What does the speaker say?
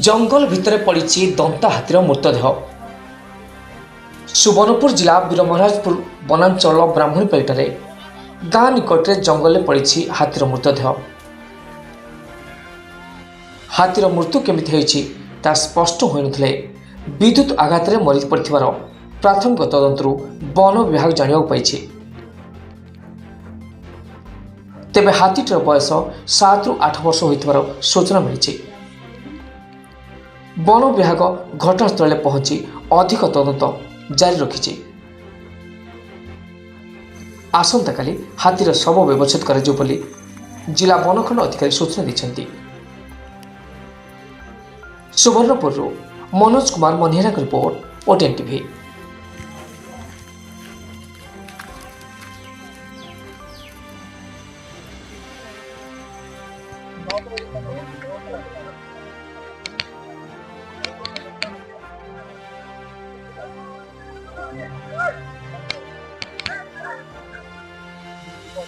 जंगल भितर पड़ी दंता हाथीर मृतदेह। सुवर्णपुर जिला वीरमहाराजपुर वनांचल ब्राह्मणीपेटारे गाँ निकटरे जंगल में पड़ी हाथीर मृतदेह। हाथीर मृत्यु केमिति होईछि ता स्पष्ट होई नथिले विद्युत आघात रे मरि पड़िथिबार प्राथमिक तदंतरू वन विभाग जानिବାକୁ पाइछि। तेबे हाथीटर बयस 7 ରୁ 8 वर्ष होइथिबार सूचना मिलिछि। वन विभाग घटनास्थल पहुंची अधिक तदंत जारी रखिछि। आसंता काली हाथीर शव व्यवच्छेद कराଯିବ ବୋଲି जिला वनखंड अधिकारी सूचना दैछन्ति। सुवर्णपुरରୁ Manoj Kumar Manihara report OTN TV. What?